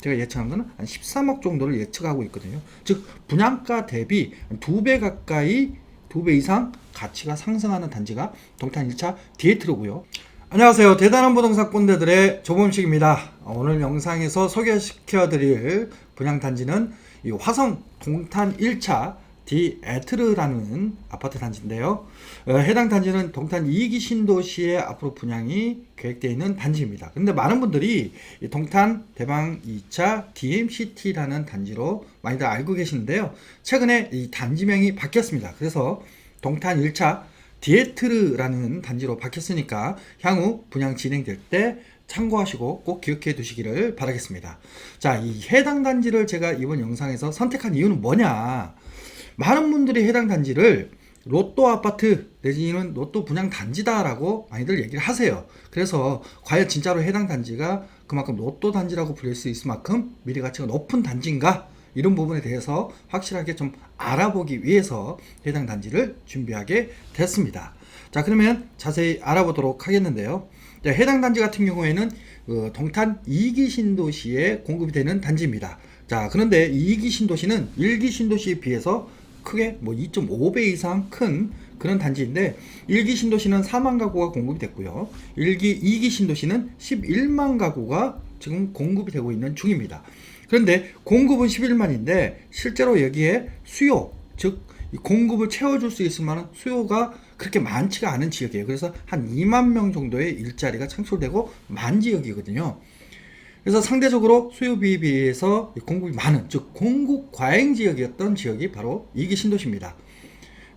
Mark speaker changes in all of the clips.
Speaker 1: 제가 예측한 거는 한 13억 정도를 예측하고 있거든요. 즉 분양가 대비 2배 가까이 2배 이상 가치가 상승하는 단지가 동탄 1차 디에트로고요. 안녕하세요. 대단한 부동산 꼰대들의 조범식입니다. 오늘 영상에서 소개시켜드릴 분양단지는 이 화성 동탄 1차 디에트르라는 아파트 단지인데요. 해당 단지는 동탄 2기 신도시에 앞으로 분양이 계획되어 있는 단지입니다. 근데 많은 분들이 이 동탄 대방 2차 DMCT라는 단지로 많이들 알고 계시는데요. 최근에 이 단지명이 바뀌었습니다. 그래서 동탄 1차 디에트르라는 단지로 바뀌었으니까 향후 분양 진행될 때 참고하시고 꼭 기억해 두시기를 바라겠습니다. 자, 이 해당 단지를 제가 이번 영상에서 선택한 이유는 뭐냐? 많은 분들이 해당 단지를 로또 아파트 내지는 로또 분양 단지다라고 많이들 얘기를 하세요. 그래서 과연 진짜로 해당 단지가 그만큼 로또 단지라고 불릴 수 있을 만큼 미래 가치가 높은 단지인가? 이런 부분에 대해서 확실하게 좀 알아보기 위해서 해당 단지를 준비하게 됐습니다. 자, 그러면 자세히 알아보도록 하겠는데요. 자, 해당 단지 같은 경우에는 동탄 2기 신도시에 공급이 되는 단지입니다. 자, 그런데 2기 신도시는 1기 신도시에 비해서 크게 2.5배 이상 큰 그런 단지인데 1기 신도시는 4만 가구가 공급이 됐고요. 2기 신도시는 11만 가구가 지금 공급이 되고 있는 중입니다. 그런데 공급은 11만인데 실제로 여기에 수요, 즉 공급을 채워줄 수 있을 만한 수요가 그렇게 많지가 않은 지역이에요. 그래서 한 2만 명 정도의 일자리가 창출되고 만 지역이거든요. 그래서 상대적으로 수요비에 비해서 공급이 많은, 즉 공급 과잉 지역이었던 지역이 바로 2기 신도시입니다.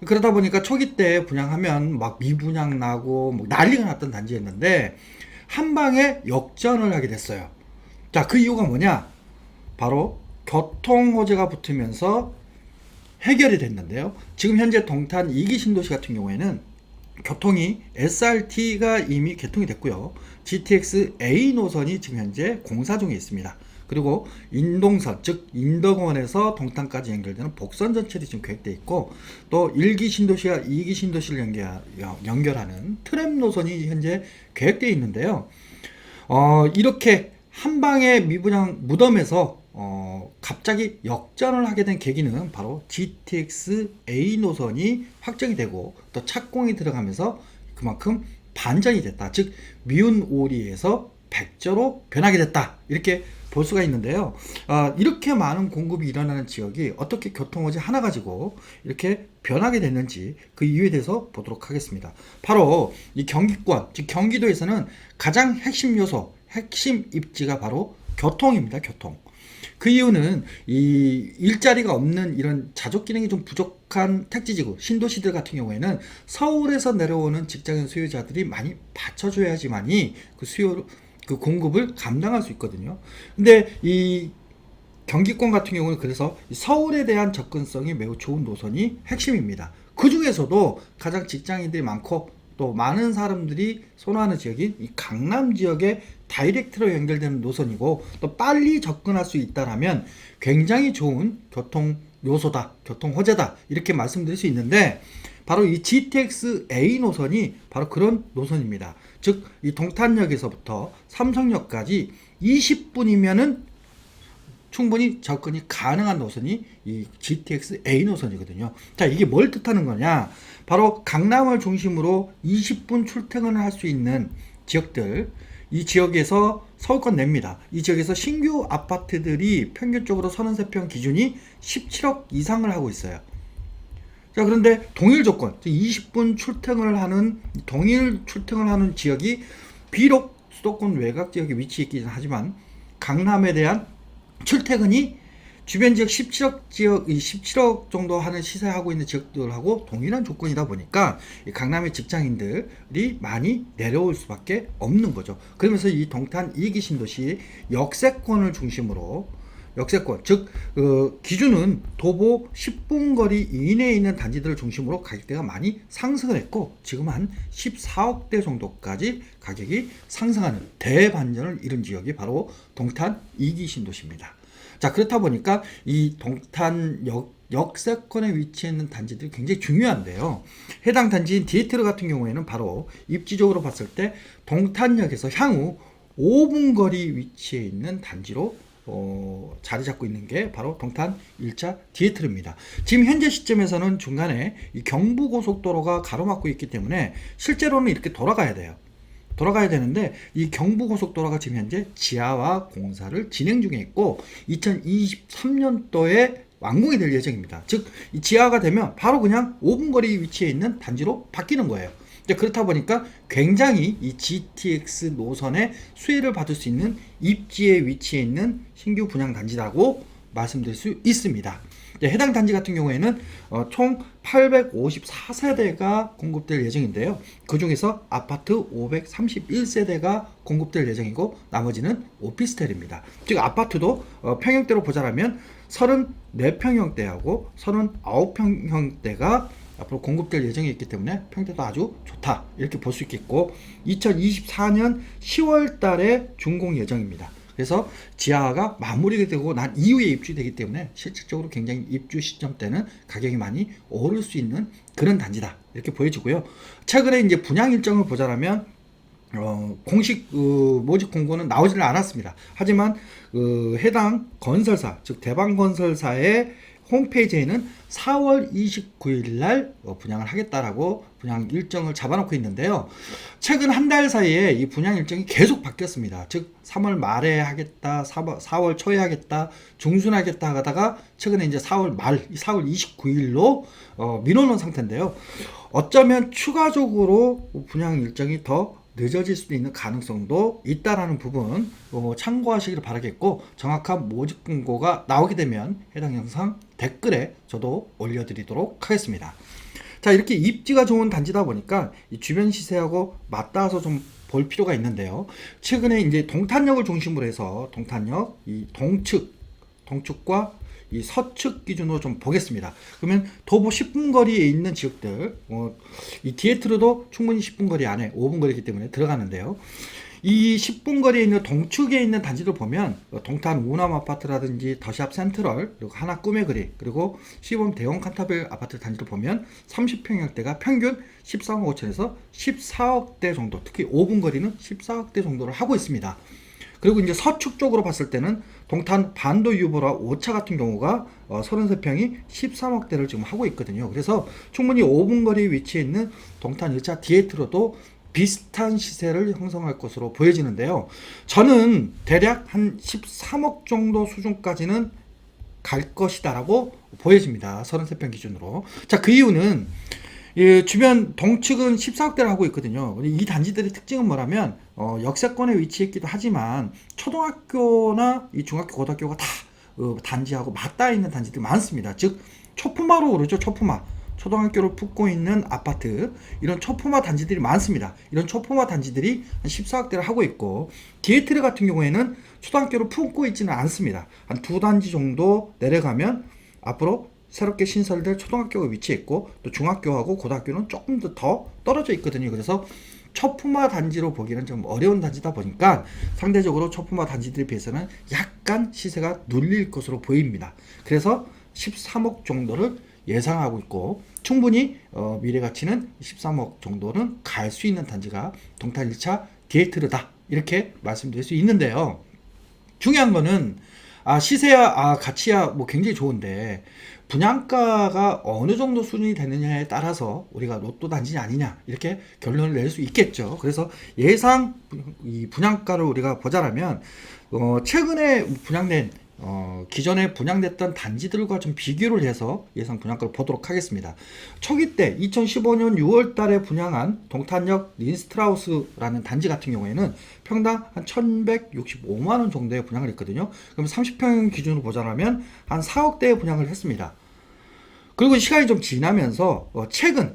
Speaker 1: 그러다 보니까 초기 때 분양하면 막 미분양 나고 난리가 났던 단지였는데 한 방에 역전을 하게 됐어요. 자, 그 이유가 뭐냐? 바로 교통 호재가 붙으면서 해결이 됐는데요. 지금 현재 동탄 2기 신도시 같은 경우에는 교통이 SRT가 이미 개통이 됐고요. GTX A 노선이 지금 현재 공사 중에 있습니다. 그리고 인동선, 즉 인덕원에서 동탄까지 연결되는 복선 전철이 지금 계획되어 있고 또 1기 신도시와 2기 신도시를 연결하는 트램 노선이 현재 계획되어 있는데요. 이렇게 한 방에 미분양 무덤에서 갑자기 역전을 하게 된 계기는 바로 GTX A 노선이 확정이 되고 또 착공이 들어가면서 그만큼 반전이 됐다. 즉 미운 오리에서 백조로 변하게 됐다. 이렇게 볼 수가 있는데요. 이렇게 많은 공급이 일어나는 지역이 어떻게 교통호재 하나 가지고 이렇게 변하게 됐는지 그 이유에 대해서 보도록 하겠습니다. 바로 이 경기권, 즉 경기도에서는 가장 핵심 요소, 핵심 입지가 바로 교통입니다. 교통. 그 이유는 이 일자리가 없는 이런 자족 기능이 좀 부족한 택지지구, 신도시들 같은 경우에는 서울에서 내려오는 직장인 수요자들이 많이 받쳐줘야지만이 그 공급을 감당할 수 있거든요. 근데 이 경기권 같은 경우는 그래서 서울에 대한 접근성이 매우 좋은 노선이 핵심입니다. 그 중에서도 가장 직장인들이 많고 또 많은 사람들이 선호하는 지역인 이 강남 지역에 다이렉트로 연결되는 노선이고 또 빨리 접근할 수 있다라면 굉장히 좋은 교통 요소다, 교통 호재다 이렇게 말씀드릴 수 있는데 바로 이 GTX A 노선이 바로 그런 노선입니다. 즉 이 동탄역에서부터 삼성역까지 20분이면은 충분히 접근이 가능한 노선이 이 GTX A 노선이거든요. 자, 이게 뭘 뜻하는 거냐? 바로 강남을 중심으로 20분 출퇴근을 할 수 있는 지역들, 이 지역에서 서울권 냅니다. 이 지역에서 신규 아파트들이 평균적으로 33평 기준이 17억 이상을 하고 있어요. 자, 그런데 동일 조건, 20분 출퇴근을 하는 지역이 비록 수도권 외곽 지역에 위치해 있긴 하지만 강남에 대한 출퇴근이 주변 지역 17억 정도 하는 시세하고 있는 지역들하고 동일한 조건이다 보니까 강남의 직장인들이 많이 내려올 수밖에 없는 거죠. 그러면서 이 동탄 2기 신도시 역세권을 중심으로 역세권, 즉 기준은 도보 10분 거리 이내에 있는 단지들을 중심으로 가격대가 많이 상승을 했고 지금 한 14억대 정도까지 가격이 상승하는 대반전을 이룬 지역이 바로 동탄 2기 신도시입니다. 자, 그렇다 보니까 이 동탄 역세권에 위치해 있는 단지들이 굉장히 중요한데요. 해당 단지인 디에트르 같은 경우에는 바로 입지적으로 봤을 때 동탄역에서 향후 5분 거리 위치해 있는 단지로 자리 잡고 있는 게 바로 동탄 1차 디에트로입니다. 지금 현재 시점에서는 중간에 이 경부고속도로가 가로막고 있기 때문에 실제로는 이렇게 돌아가야 돼요. 돌아가야 되는데 이 경부고속도로가 지금 현재 지하화 공사를 진행 중에 있고 2023년도에 완공이 될 예정입니다. 즉 이 지하가 되면 바로 그냥 5분 거리 위치에 있는 단지로 바뀌는 거예요. 그렇다 보니까 굉장히 이 GTX 노선의 수혜를 받을 수 있는 입지에 위치해 있는 신규 분양 단지라고 말씀드릴 수 있습니다. 해당 단지 같은 경우에는 총 854세대가 공급될 예정인데요. 그 중에서 아파트 531세대가 공급될 예정이고 나머지는 오피스텔입니다. 즉 아파트도 평형대로 보자라면 34평형대하고 39평형대가 앞으로 공급될 예정이 있기 때문에 평대도 아주 좋다 이렇게 볼 수 있겠고 2024년 10월 달에 준공 예정입니다. 그래서 지하화가 마무리가 되고 난 이후에 입주되기 때문에 실질적으로 굉장히 입주 시점 때는 가격이 많이 오를 수 있는 그런 단지다 이렇게 보여지고요. 최근에 이제 분양 일정을 보자라면 공식 모집 공고는 나오지는 않았습니다. 하지만 해당 건설사 즉 대방건설사의 홈페이지에는 4월 29일 날 분양을 하겠다라고 분양 일정을 잡아놓고 있는데요. 최근 한 달 사이에 이 분양 일정이 계속 바뀌었습니다. 즉 3월 말에 하겠다, 4월 초에 하겠다, 중순에 하겠다 하다가 최근에 이제 4월 말, 4월 29일로 미뤄놓은 상태인데요. 어쩌면 추가적으로 분양 일정이 더 늦어질 수도 있는 가능성도 있다라는 부분 참고하시길 바라겠고 정확한 모집 공고가 나오게 되면 해당 영상 댓글에 저도 올려드리도록 하겠습니다. 자, 이렇게 입지가 좋은 단지다 보니까 이 주변 시세하고 맞닿아서 좀 볼 필요가 있는데요. 최근에 이제 동탄역을 중심으로 해서 동탄역 이 동측과 이 서측 기준으로 좀 보겠습니다. 그러면 도보 10분 거리에 있는 지역들, 이 디에트로도 충분히 10분 거리 안에 5분 거리이기 때문에 들어가는데요. 이 10분 거리에 있는 동측에 있는 단지를 보면 동탄 우남 아파트라든지 더샵 센트럴 그리고 하나 꿈의 거리 그리고 시범 대형 칸타빌 아파트 단지를 보면 30평형대가 평균 13억 5천에서 14억대 정도, 특히 5분 거리는 14억대 정도를 하고 있습니다. 그리고 이제 서축 쪽으로 봤을 때는 동탄 반도 유보라 5차 같은 경우가 33평이 13억대를 지금 하고 있거든요. 그래서 충분히 5분 거리 위치에 있는 동탄 1차 디에트로도 비슷한 시세를 형성할 것으로 보여지는데요. 저는 대략 한 13억 정도 수준까지는 갈 것이다라고 보여집니다. 33평 기준으로. 자, 그 이유는 주변 동측은 14억대를 하고 있거든요. 이 단지들의 특징은 뭐라면 역세권에 위치했기도 하지만 초등학교나 이 중학교, 고등학교가 다 단지하고 맞닿아 있는 단지들이 많습니다. 즉 초품화로 오르죠. 초품화. 초등학교를 품고 있는 아파트, 이런 초품화 단지들이 많습니다. 이런 초품화 단지들이 한 14억대를 하고 있고 디에트르 같은 경우에는 초등학교를 품고 있지는 않습니다. 한 두 단지 정도 내려가면 앞으로 새롭게 신설될 초등학교가 위치했고 또 중학교하고 고등학교는 조금 더 떨어져 있거든요. 그래서 초품화 단지로 보기는 좀 어려운 단지다 보니까 상대적으로 초품화 단지들에 비해서는 약간 시세가 눌릴 것으로 보입니다. 그래서 13억 정도를 예상하고 있고 충분히 미래 가치는 13억 정도는 갈 수 있는 단지가 동탄 1차 디에트르다 이렇게 말씀드릴 수 있는데요. 중요한 거는 시세야 가치야 뭐 굉장히 좋은데 분양가가 어느 정도 수준이 되느냐에 따라서 우리가 로또 단지냐 아니냐 이렇게 결론을 낼 수 있겠죠. 그래서 예상 이 분양가를 우리가 보자라면 최근에 분양된 기존에 분양됐던 단지들과 좀 비교를 해서 예상 분양가를 보도록 하겠습니다. 초기 때 2015년 6월 달에 분양한 동탄역 린스트라우스라는 단지 같은 경우에는 평당 한 1165만원 정도의 분양을 했거든요. 그럼 30평 기준으로 보자면 한 4억대의 분양을 했습니다. 그리고 시간이 좀 지나면서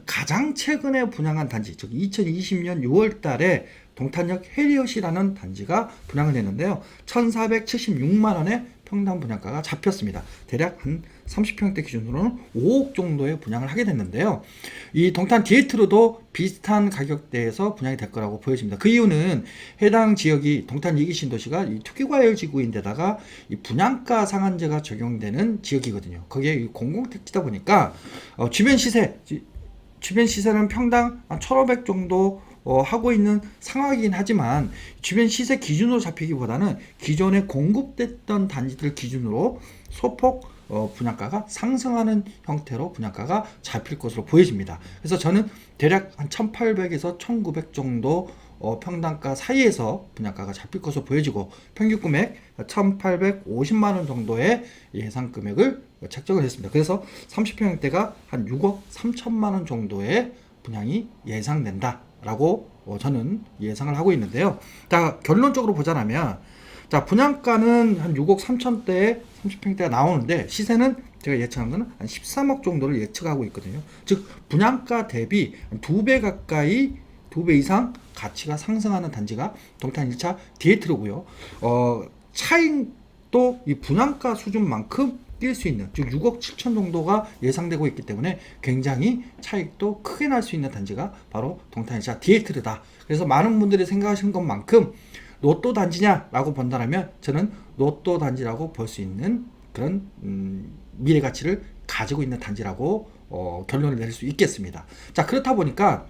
Speaker 1: 가장 최근에 분양한 단지, 즉 2020년 6월 달에 동탄역 해리엇이라는 단지가 분양을 했는데요. 1476만원의 평당 분양가가 잡혔습니다. 대략 한 30평대 기준으로는 5억 정도의 분양을 하게 됐는데요. 이 동탄 디에트로도 비슷한 가격대에서 분양이 될 거라고 보여집니다. 그 이유는 해당 지역이 동탄 2기 신도시가 이 투기과열 지구인데다가 이 분양가 상한제가 적용되는 지역이거든요. 거기에 공공택지다 보니까 주변 시세는 평당 한 1,500 정도 하고 있는 상황이긴 하지만 주변 시세 기준으로 잡히기보다는 기존에 공급됐던 단지들 기준으로 소폭 분양가가 상승하는 형태로 분양가가 잡힐 것으로 보여집니다. 그래서 저는 대략 한 1800에서 1900 정도 평당가 사이에서 분양가가 잡힐 것으로 보여지고 평균 금액 1850만 원 정도의 예상 금액을 책정을 했습니다. 그래서 30평대가 한 6억 3천만 원 정도의 분양이 예상된다 라고 저는 예상을 하고 있는데요. 자, 결론적으로 보자면 자, 분양가는 한 6억 3천대에 30평대가 나오는데 시세는 제가 예측한 거는 한 13억 정도를 예측하고 있거든요. 즉 분양가 대비 2배 가까이 2배 이상 가치가 상승하는 단지가 동탄 1차 디에트로고요. 차익도 이 분양가 수준만큼 뛸 수 있는, 즉 6억 7천 정도가 예상되고 있기 때문에 굉장히 차익도 크게 날 수 있는 단지가 바로 동탄 1차 디에트르다. 그래서 많은 분들이 생각하시는 것만큼 로또 단지냐라고 본다면 저는 로또 단지라고 볼 수 있는 그런 미래 가치를 가지고 있는 단지라고 결론을 내릴 수 있겠습니다. 자, 그렇다 보니까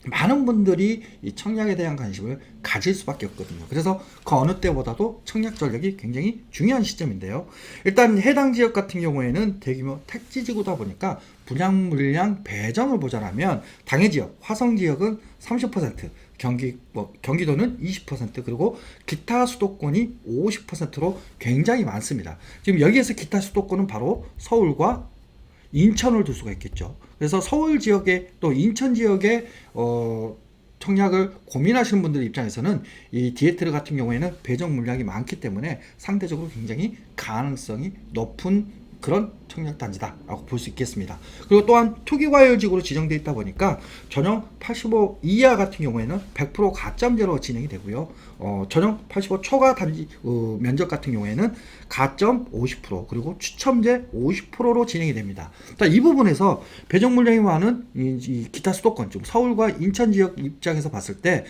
Speaker 1: 많은 분들이 이 청약에 대한 관심을 가질 수밖에 없거든요. 그래서 그 어느 때보다도 청약 전략이 굉장히 중요한 시점인데요. 일단 해당 지역 같은 경우에는 대규모 택지지구다 보니까 분양 물량 배정을 보자면 당해 지역, 화성 지역은 30%, 경기도는 20%, 그리고 기타 수도권이 50%로 굉장히 많습니다. 지금 여기에서 기타 수도권은 바로 서울과 인천을 둘 수가 있겠죠. 그래서 서울 지역에 또 인천 지역에 청약을 고민하시는 분들 입장에서는 이 디에트르 같은 경우에는 배정 물량이 많기 때문에 상대적으로 굉장히 가능성이 높은 그런 청약단지다라고 볼 수 있겠습니다. 그리고 또한 투기과열지구로 지정되어 있다 보니까 전용 85 이하 같은 경우에는 100% 가점제로 진행이 되고요. 전용 85 초과 단지 면적 같은 경우에는 가점 50% 그리고 추첨제 50%로 진행이 됩니다. 이 부분에서 배정 물량이 많은 이 기타 수도권, 좀 서울과 인천 지역 입장에서 봤을 때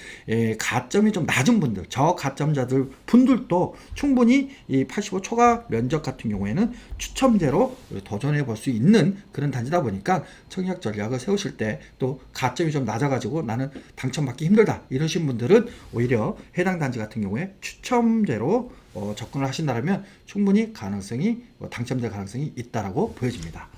Speaker 1: 가점이 좀 낮은 분들, 저가점자들 분들도 충분히 이 85 초과 면적 같은 경우에는 추첨제로 도전해 볼 수 있는 그런 단지다 보니까 청약 전략을 세우실 때 또 가점이 좀 낮아가지고 나는 당첨받기 힘들다 이러신 분들은 오히려 해당 단지 같은 경우에 추첨제로 접근을 하신다면 충분히 당첨될 가능성이 있다라고 보여집니다.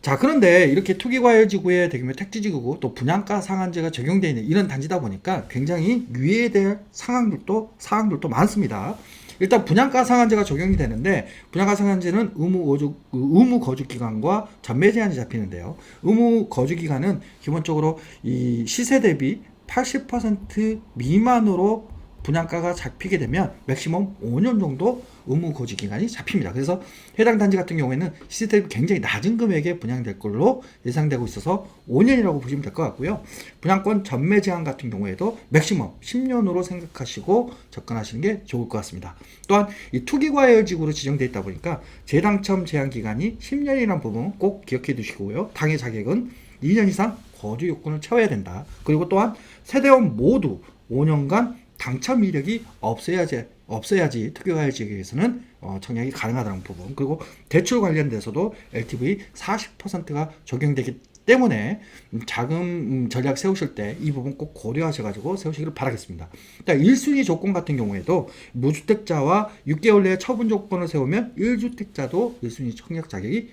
Speaker 1: 자, 그런데 이렇게 투기과열지구에 대규모 택지지구고 또 분양가 상한제가 적용되어 있는 이런 단지다 보니까 굉장히 유의해야 될 사항들도 많습니다. 일단 분양가 상한제가 적용이 되는데 분양가 상한제는 의무 거주 기간과 전매 제한이 잡히는데요. 의무 거주 기간은 기본적으로 이 시세 대비 80% 미만으로 분양가가 잡히게 되면 맥시멈 5년 정도 의무 거주 기간이 잡힙니다. 그래서 해당 단지 같은 경우에는 시세 대비 굉장히 낮은 금액에 분양될 걸로 예상되고 있어서 5년이라고 보시면 될 것 같고요. 분양권 전매 제한 같은 경우에도 맥시멈 10년으로 생각하시고 접근하시는 게 좋을 것 같습니다. 또한 이 투기과열지구로 지정되어 있다 보니까 재당첨 제한 기간이 10년이라는 부분 꼭 기억해 두시고요. 당해 자격은 2년 이상 거주 요건을 채워야 된다. 그리고 또한 세대원 모두 5년간 당첨 이력이 없어야지 투기과열 지역에서는 청약이 가능하다는 부분, 그리고 대출 관련돼서도 LTV 40%가 적용되기 때문에 자금 전략 세우실 때 이 부분 꼭 고려하셔가지고 세우시기를 바라겠습니다. 1순위 조건 같은 경우에도 무주택자와 6개월 내에 처분 조건을 세우면 1주택자도 1순위 청약 자격이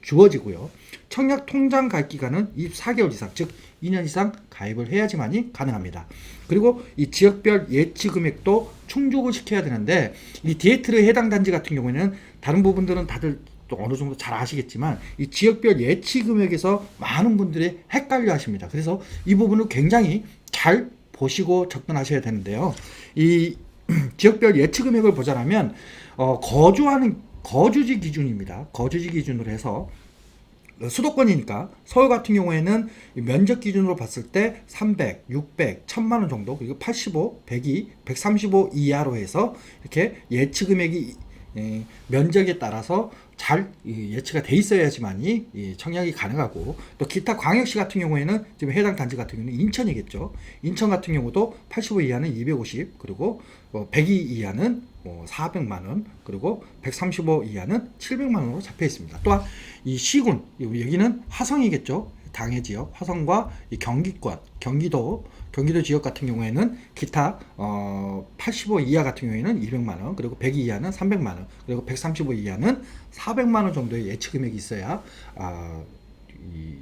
Speaker 1: 주어지고요. 청약 통장 가입 기간은 24개월 이상, 즉 2년 이상 가입을 해야지만이 가능합니다. 그리고 이 지역별 예치 금액도 충족을 시켜야 되는데 이 디에트르 해당 단지 같은 경우에는 다른 부분들은 다들 또 어느 정도 잘 아시겠지만 이 지역별 예치 금액에서 많은 분들이 헷갈려 하십니다. 그래서 이 부분을 굉장히 잘 보시고 접근하셔야 되는데요. 이 지역별 예치 금액을 보자면 거주지 기준입니다. 거주지 기준으로 해서 수도권이니까 서울 같은 경우에는 면적 기준으로 봤을 때 300, 600, 1000만 원 정도, 그리고 85, 102, 135 이하로 해서 이렇게 예치 금액이 면적에 따라서 잘 예치가 돼 있어야지만이 청약이 가능하고, 또 기타 광역시 같은 경우에는 지금 해당 단지 같은 경우는 인천이겠죠. 인천 같은 경우도 85 이하는 250, 그리고 102 이하는 400만 원, 그리고 135 이하는 700만 원으로 잡혀 있습니다. 또한 이 시군, 여기는 화성이겠죠. 당해 지역, 화성과 이 경기권, 경기도 지역 같은 경우에는 기타 85 이하 같은 경우에는 200만 원, 그리고 100 이하는 300만 원, 그리고 135 이하는 400만 원 정도의 예측 금액이 있어야 이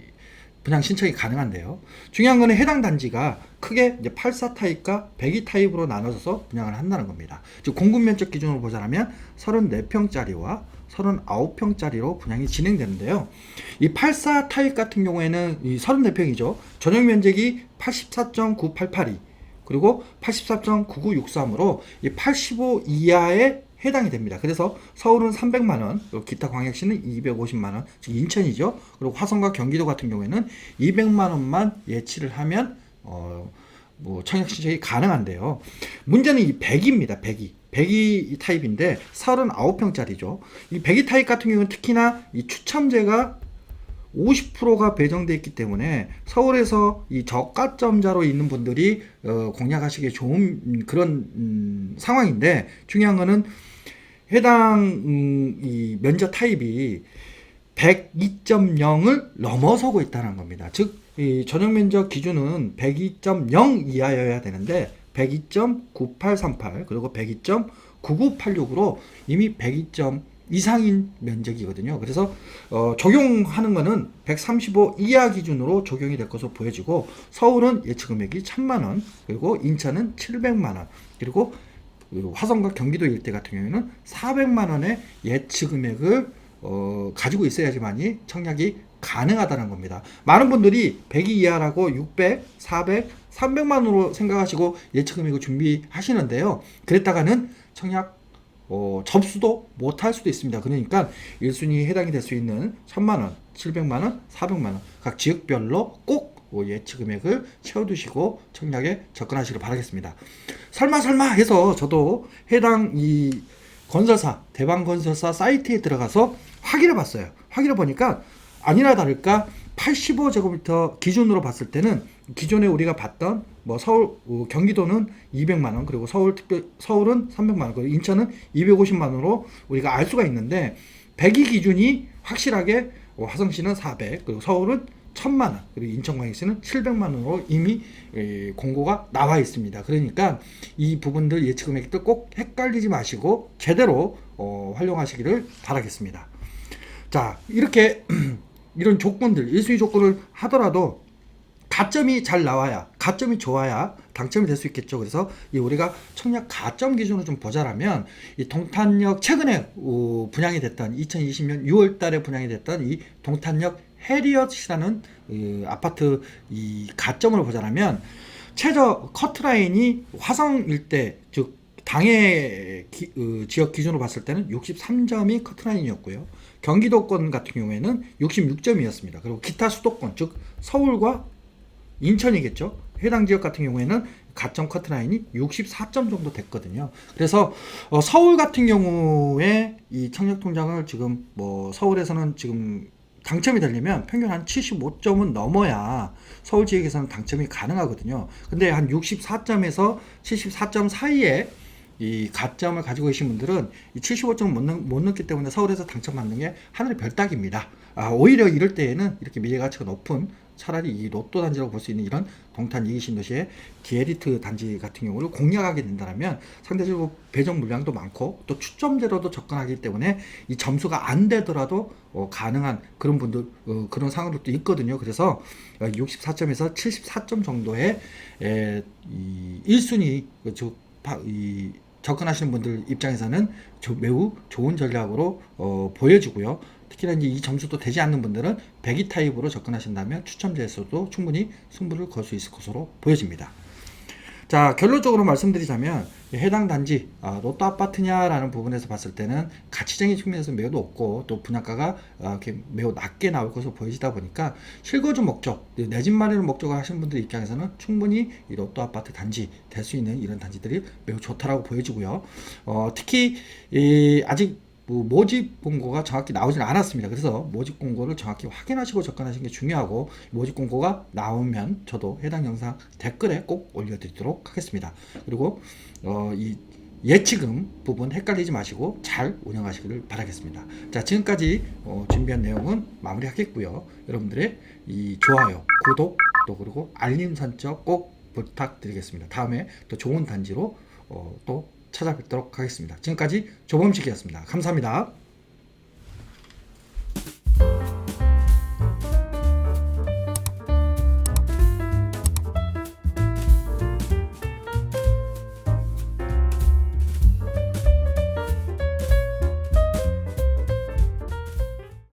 Speaker 1: 분양 신청이 가능한데요. 중요한 거는 해당 단지가 크게 이제 84 타입과 102 타입으로 나눠져서 분양을 한다는 겁니다. 즉 공급 면적 기준으로 보자면 34평짜리와 39평짜리로 분양이 진행되는데요. 이 84 타입 같은 경우에는 이 34평이죠. 전용 면적이 84.9882 그리고 84.9963으로 이 85 이하에 해당이 됩니다. 그래서 서울은 300만원, 기타 광역시는 250만원, 즉 인천이죠. 그리고 화성과 경기도 같은 경우에는 200만원만 예치를 하면 뭐 청약 신청이 가능한데요. 문제는 이 100입니다. 102 타입인데 39평짜리죠. 이 102 타입 같은 경우는 특히나 이 추첨제가 50%가 배정되어 있기 때문에 서울에서 이 저가점자로 있는 분들이 공략하시기에 좋은 그런 상황인데, 중요한 거는 해당 이 면적 타입이 102.0을 넘어서고 있다는 겁니다. 즉 이 전용 면적 기준은 102.0 이하여야 되는데 102.9838 그리고 102.9986으로 이미 102점 이상인 면적이거든요. 그래서 적용하는 거는 135 이하 기준으로 적용이 될 것으로 보여지고, 서울은 예측 금액이 1000만원, 그리고 인천은 700만원, 그리고 화성과 경기도 일대 같은 경우에는 400만원의 예측 금액을 가지고 있어야지만이 청약이 가능하다는 겁니다. 많은 분들이 102 이하라고 600, 400, 300만원으로 생각하시고 예측 금액을 준비하시는데요. 그랬다가는 청약 접수도 못할 수도 있습니다. 그러니까 1순위에 해당이 될 수 있는 1000만원, 700만원, 400만원 각 지역별로 꼭 예측 금액을 채워두시고 청약에 접근하시길 바라겠습니다. 설마 해서 저도 해당 이 건설사, 대방건설사 사이트에 들어가서 확인해 봤어요. 확인해 보니까 아니나 다를까 85제곱미터 기준으로 봤을 때는 기존에 우리가 봤던 뭐 서울, 경기도는 200만원, 그리고 서울은 300만원, 그리고 인천은 250만원으로 우리가 알 수가 있는데, 102 기준이 확실하게 화성시는 400, 그리고 서울은 1000만원, 그리고 인천광역시는 700만원으로 이미 공고가 나와 있습니다. 그러니까 이 부분들 예측 금액들 꼭 헷갈리지 마시고 제대로 활용하시기를 바라겠습니다. 자, 이렇게 이런 조건들, 1순위 조건을 하더라도 가점이 잘 나와야, 가점이 좋아야 당첨이 될 수 있겠죠. 그래서 우리가 청약 가점 기준으로 좀 보자라면, 이 동탄역 최근에 분양이 됐던 2020년 6월 달에 분양이 됐던 이 동탄역 해리엇이라는 아파트 이 가점으로 보자라면, 최저 커트라인이 화성 일대, 즉 당해 지역 기준으로 봤을 때는 63점이 커트라인이었고요. 경기도권 같은 경우에는 66점이었습니다. 그리고 기타 수도권, 즉 서울과 인천이겠죠. 해당 지역 같은 경우에는 가점 커트라인이 64점 정도 됐거든요. 그래서 서울 같은 경우에 이 청약통장을 지금 뭐 서울에서는 지금 당첨이 되려면 평균 한 75점은 넘어야 서울 지역에서는 당첨이 가능하거든요. 근데 한 64점에서 74점 사이에 이 가점을 가지고 계신 분들은 이 75점을 못 넘기 때문에 서울에서 당첨받는 게 하늘의 별따기입니다. 오히려 이럴 때에는 이렇게 미래가치가 높은, 차라리 이 로또 단지라고 볼 수 있는 이런 동탄 2기 신도시의 디에리트 단지 같은 경우를 공략하게 된다면 상대적으로 배정 물량도 많고 또 추첨제로도 접근하기 때문에 이 점수가 안 되더라도 가능한 그런 분들, 그런 상황도 있거든요. 그래서 64점에서 74점 정도의 이 1순위 이 접근하시는 분들 입장에서는 매우 좋은 전략으로 보여지고요. 특히나 이제 이 점수도 되지 않는 분들은 102 타입으로 접근하신다면 추첨제에서도 충분히 승부를 걸 수 있을 것으로 보여집니다. 자, 결론적으로 말씀드리자면 해당 단지 로또 아파트냐라는 부분에서 봤을 때는 가치적인 측면에서 매우 높고 또 분양가가 이렇게 매우 낮게 나올 것으로 보여지다 보니까 실거주 목적, 내 집 마련을 목적으로 하시는 분들 입장에서는 충분히 이 로또 아파트 단지 될 수 있는 이런 단지들이 매우 좋다라고 보여지고요. 특히 아직 모집 공고가 정확히 나오지는 않았습니다. 그래서 모집 공고를 정확히 확인하시고 접근하시는 게 중요하고, 모집 공고가 나오면 저도 해당 영상 댓글에 꼭 올려드리도록 하겠습니다. 그리고 이 예치금 부분 헷갈리지 마시고 잘 운영하시기를 바라겠습니다. 자, 지금까지 준비한 내용은 마무리하겠고요. 여러분들의 이 좋아요, 구독, 또 그리고 알림 설정 꼭 부탁드리겠습니다. 다음에 또 좋은 단지로 또 찾아뵙도록 하겠습니다. 지금까지 조범식이었습니다. 감사합니다.